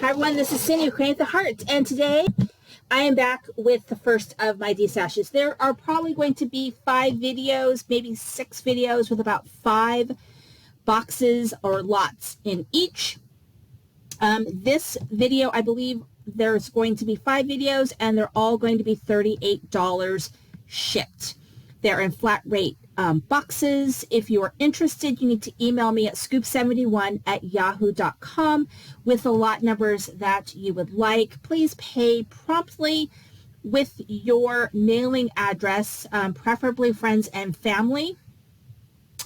Hi everyone, this is Cindy with Create the Heart, and today I am back with the first of my destashes. There are probably going to be 5 videos, maybe 6 videos with about 5 boxes or lots in each. This video, I believe there's going to be 5 videos and they're all going to be $38 shipped. They're in flat rate boxes. If you are interested, you need to email me at scoop71@yahoo.com with the lot numbers that you would like. Please pay promptly with your mailing address, preferably friends and family,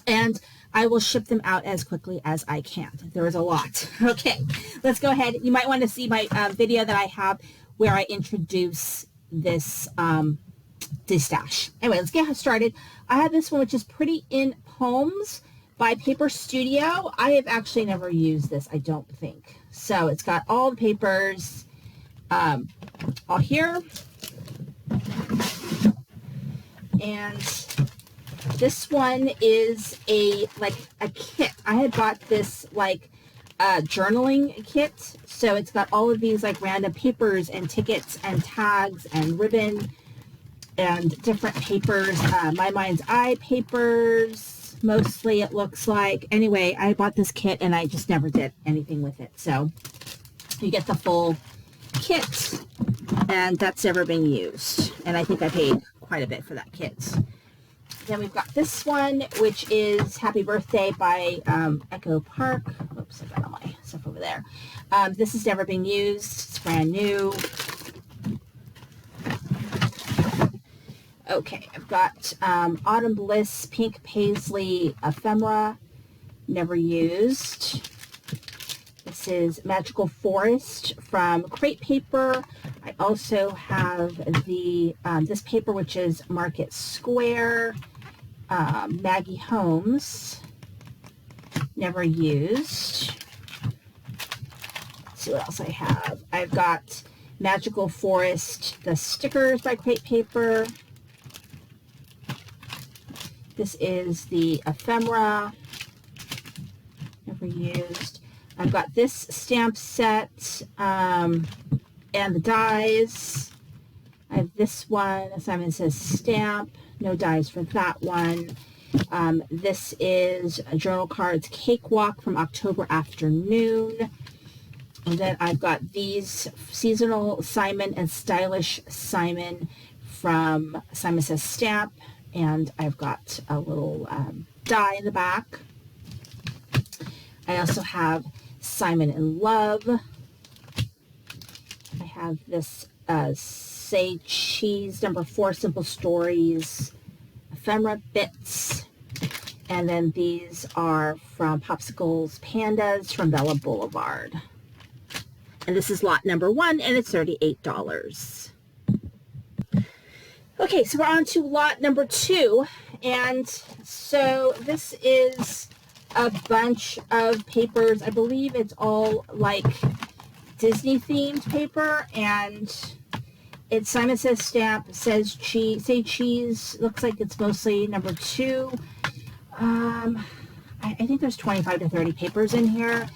and I will ship them out as quickly as I can. There is a lot. Okay, let's go ahead. You might want to see my video that I have where I introduce this Destash. Anyway, let's get started. I have this one, which is Pretty in Poems by Paper Studio. I have actually never used this, I don't think. So it's got all the papers all here. And this one is a kit. I had bought this journaling kit. So it's got all of these random papers and tickets and tags and ribbon and different papers, My Mind's Eye papers, mostly it looks like. Anyway, I bought this kit and I just never did anything with it. So you get the full kit and that's never been used. And I think I paid quite a bit for that kit. Then we've got this one, which is Happy Birthday by Echo Park. Oops, I got all my stuff over there. This has never been used. It's brand new. Okay, I've got Autumn Bliss Pink Paisley Ephemera, never used. This is Magical Forest from Crate Paper. I also have the this paper, which is Market Square, Maggie Holmes, never used. Let's see what else I have. I've got Magical Forest, the stickers by Crate Paper. This is the ephemera, never used. I've got this stamp set and the dies. I have this one. Simon Says stamp, no dies for that one. This is a Journal Cards Cakewalk from October Afternoon. And then I've got these Seasonal Simon and Stylish Simon from Simon Says Stamp. And I've got a little die in the back. I also have Simon in Love. I have this Say Cheese #4 Simple Stories ephemera bits. And then these are from Popsicles Pandas from Bella Boulevard. And this is lot number 1 and it's $38. Okay, so we're on to lot number 2, and so this is a bunch of papers. I believe it's all Disney themed paper, and it's Simon Says Stamp, says cheese, Say Cheese. Looks like it's mostly number 2. I think there's 25 to 30 papers in here.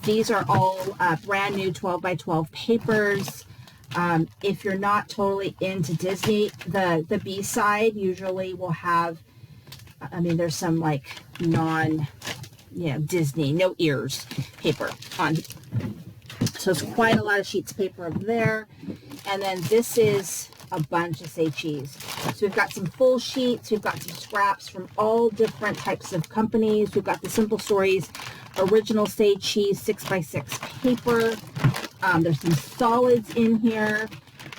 These are all brand new 12 by 12 papers. If you're not totally into Disney, the B side usually will have, there's some Disney, no ears paper on. So it's quite a lot of sheets of paper over there. And then this is a bunch of Say Cheese. So we've got some full sheets, we've got some scraps from all different types of companies. We've got the Simple Stories Original Say Cheese 6x6 paper. There's some solids in here.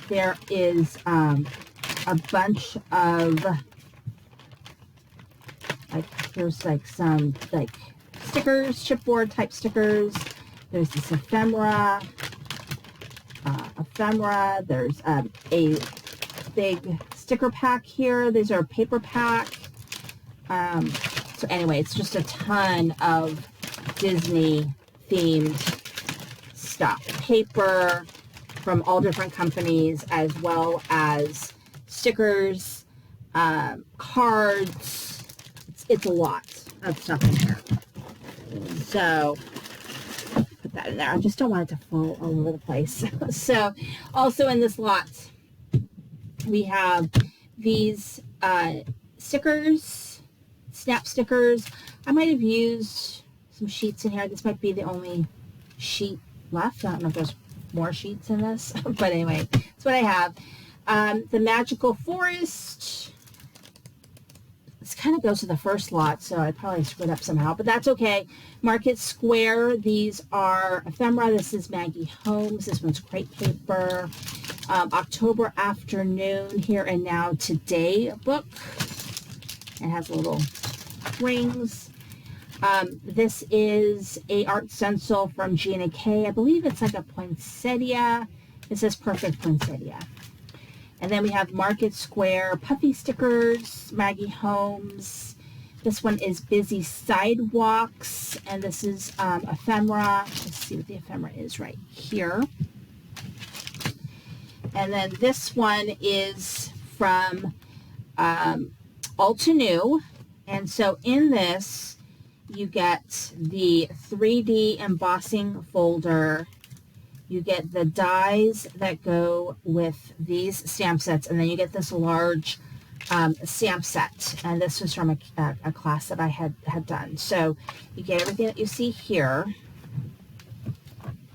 There is a bunch of there's some stickers, chipboard type stickers. There's this ephemera. There's a big sticker pack here. These are paper pack. So anyway, it's just a ton of Disney themed stuff. Paper from all different companies, as well as stickers, cards. It's a lot of stuff in here. So put that in there. I just don't want it to fall all over the place. So also in this lot, we have these stickers, snap stickers. I might have used some sheets in here. This might be the only sheet left. I don't know if there's more sheets in this, but anyway, that's what I have. The Magical Forest. This kind of goes to the first lot, so I probably screwed up somehow, but that's okay. Market Square. These are ephemera. This is Maggie Holmes. This one's crepe paper. October Afternoon, Here and Now, Today book. It has little rings. This is a art stencil from Gina K. I believe it's like a poinsettia. It says Perfect Poinsettia. And then we have Market Square puffy stickers, Maggie Holmes. This one is Busy Sidewalks, and this is ephemera. Let's see what the ephemera is right here. And then this one is from Alta New. And so in this, you get the 3D embossing folder. You get the dies that go with these stamp sets, and then you get this large stamp set. And this was from a class that I had done. So you get everything that you see here.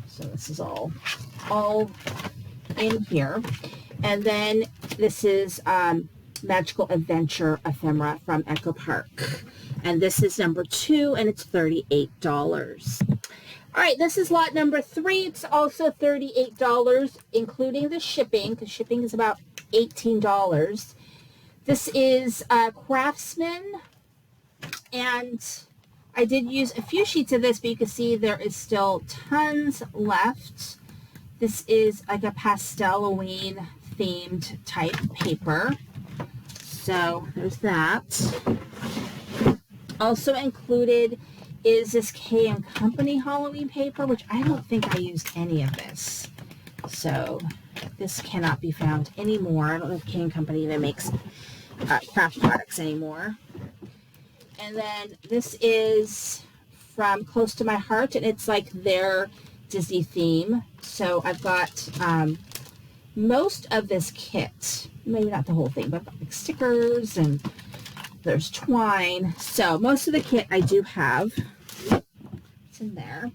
So this is all in here. And then this is Magical Adventure ephemera from Echo Park. And this is number 2, and it's $38. All right, this is lot number 3. It's also $38, including the shipping, because shipping is about $18. This is Craftsman, and I did use a few sheets of this, but you can see there is still tons left. This is like a Pastel-Halloween themed type paper. So there's that. Also included is this K & Company Halloween paper, which I don't think I used any of this. So this cannot be found anymore. I don't know if K & Company even makes craft products anymore. And then this is from Close to My Heart, and it's like their Disney theme. So I've got most of this kit, maybe not the whole thing, but I've got like stickers and there's twine. So most of the kit I do have. It's in there.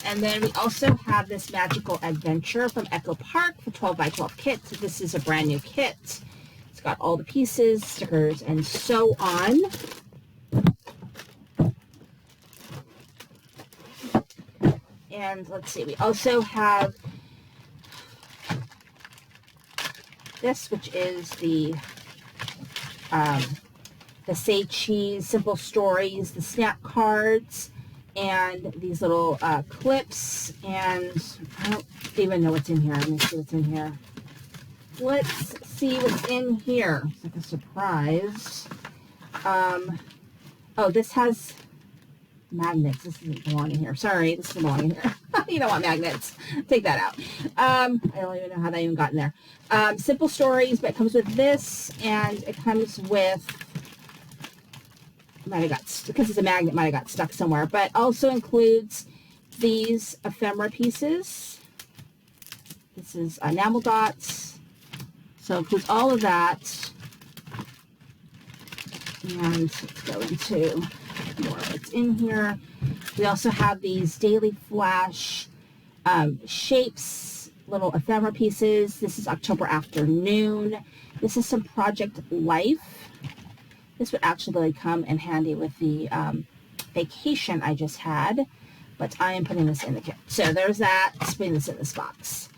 And then we also have this Magical Adventure from Echo Park for 12 by 12 kit. So this is a brand new kit. It's got all the pieces, stickers, and so on. And let's see, we also have this, which is the Say Cheese Simple Stories, the snap cards, and these little clips. And I don't even know what's in here. Let me see what's in here. Let's see what's in here. It's like a surprise. Oh, this has magnets. This doesn't belong in here. Sorry, this doesn't belong in here. You don't want magnets. Take that out. I don't even know how that even got in there. Simple Stories, but it comes with this, and it comes with, might have got, because it's a magnet, might have got stuck somewhere, but also includes these ephemera pieces. This is enamel dots. So it includes all of that. And let's go into more of what's in here. We also have these Daily Flash shapes, little ephemera pieces. This is October Afternoon. This is some Project Life. This would actually come in handy with the vacation I just had, but I am putting this in the kit. So there's that. Just putting this in this box.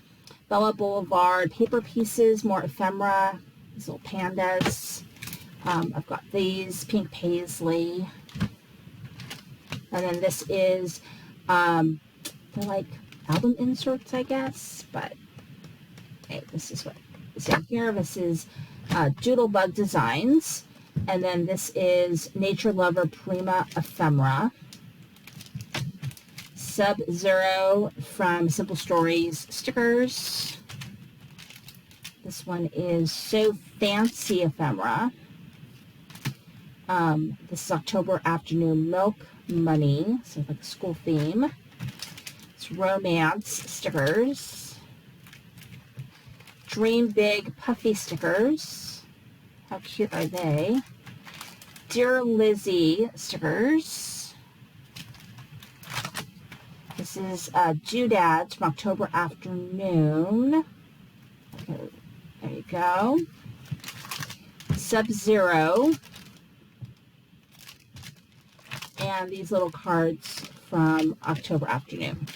Bella Boulevard paper pieces, more ephemera, these little pandas. I've got these pink paisley. And then this is, they're like album inserts, I guess. But, hey, this is what is in here. This is Doodlebug Designs. And then this is Nature Lover Prima Ephemera. Sub-Zero from Simple Stories stickers. This one is So Fancy Ephemera. This is October Afternoon Milk Money, so like a school theme. It's Romance stickers. Dream Big Puffy stickers. How cute are they? Dear Lizzie stickers. This is Doodads from October Afternoon. Okay, there you go. Sub-Zero. And these little cards from October Afternoon.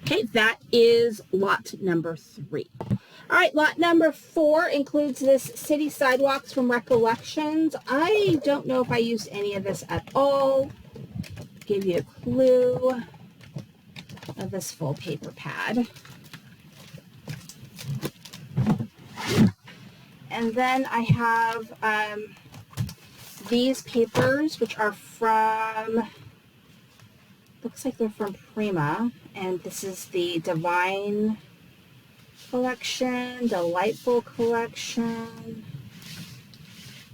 Okay, that is lot number 3. All right, lot number 4 includes this City Sidewalks from Recollections. I don't know if I used any of this at all. Give you a clue of this full paper pad. And then I have these papers, which are from, looks like they're from Prima. And this is the Divine collection, Delightful collection,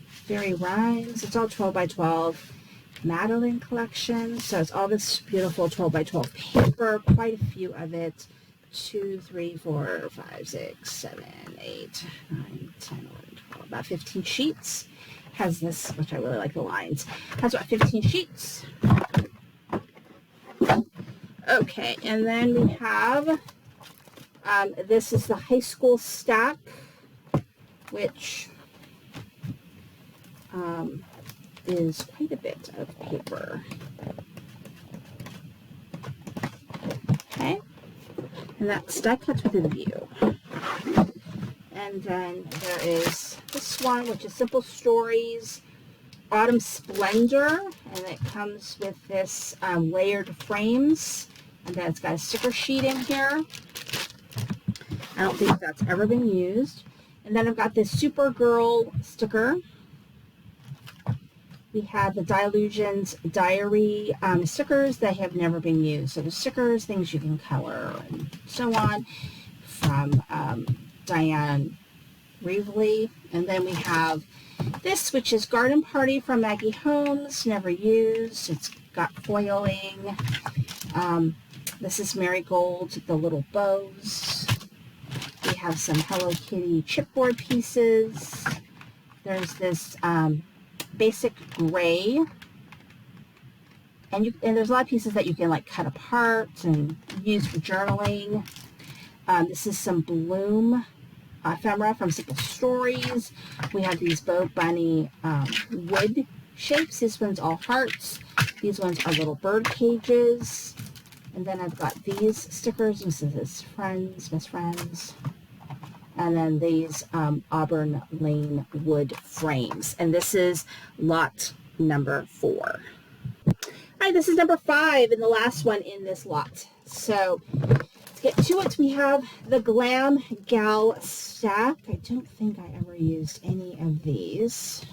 Fairy Rhymes. It's all 12 by 12. Madeline collection. So it's all this beautiful 12 by 12 paper, quite a few of it. 2, 3, 4, 5, 6, 7, 8, 9, 10, 11, 12, about 15 sheets. Has this, which I really like the lines, has about 15 sheets. Okay, and then we have, this is the high school stack, which is quite a bit of paper. Okay, and that's die cuts with a view. And then there is this one, which is Simple Stories, Autumn Splendor, and it comes with this layered frames, and then it's got a sticker sheet in here. I don't think that's ever been used. And then I've got this Supergirl sticker. We have the Dilutions Diary stickers that have never been used. So the stickers, things you can color, and so on, from Diane Reevely. And then we have this, which is Garden Party from Maggie Holmes, never used. It's got foiling. This is Marigold, the little bows. We have some Hello Kitty chipboard pieces. There's this basic gray, and there's a lot of pieces that you can like cut apart and use for journaling. This is some Bloom ephemera from Simple Stories. We have these Bow Bunny wood shapes. This one's all hearts. These ones are little bird cages. And then I've got these stickers. This is Friends, Best Friends. And then these Auburn Lane wood frames. And this is lot number 4. All right, this is number 5 and the last one in this lot. So let's get to it. We have the Glam Gal stack. I don't think I ever used any of these.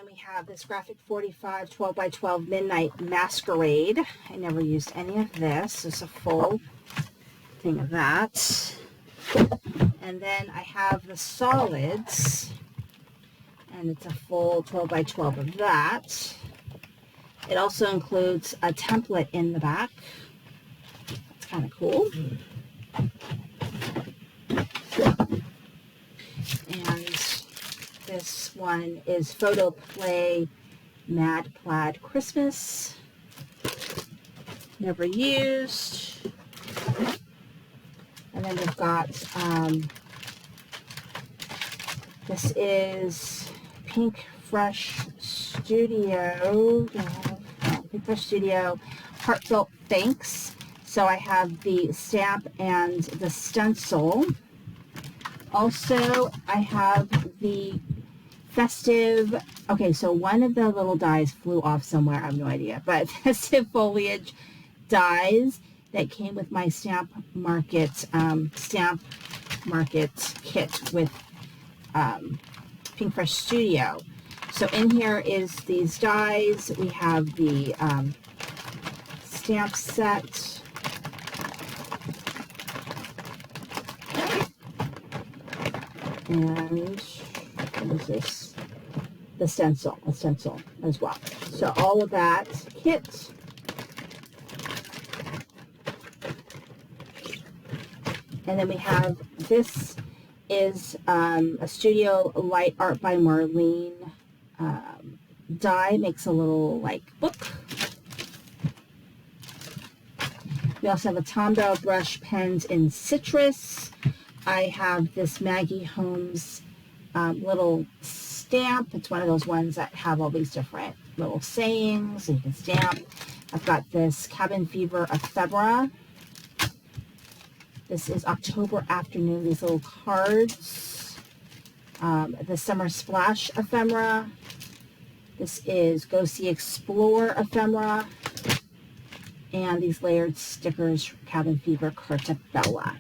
We have this Graphic 45 12 by 12 Midnight Masquerade. I never used any of this. It's a full thing of that. And then I have the Solids, and it's a full 12 by 12 of that. It also includes a template in the back. That's kind of cool. And this one is Photo Play Mad Plaid Christmas. Never used. And then we've got, this is Pink Fresh Studio. Pink Fresh Studio Heartfelt Thanks. So I have the stamp and the stencil. Also, I have the festive, okay, so one of the little dies flew off somewhere, I have no idea, but festive foliage dies that came with my stamp market kit with Pink Fresh Studio. So in here is these dies. We have the stamp set. And what is this? the stencil as well. So all of that kit. And then we have, this is a Studio Light Art by Marlene die. Makes a little like book. We also have a Tombow brush pens in citrus. I have this Maggie Holmes little stamp. It's one of those ones that have all these different little sayings and you can stamp. I've got this Cabin Fever ephemera. This is October Afternoon, these little cards. The Summer Splash ephemera. This is Go See Explore ephemera. And these layered stickers, Cabin Fever Cartabella.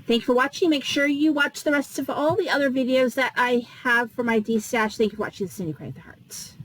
Thank you for watching. Make sure you watch the rest of all the other videos that I have for my Destash. Thank you for watching. This is Cindy Craig the Hearts.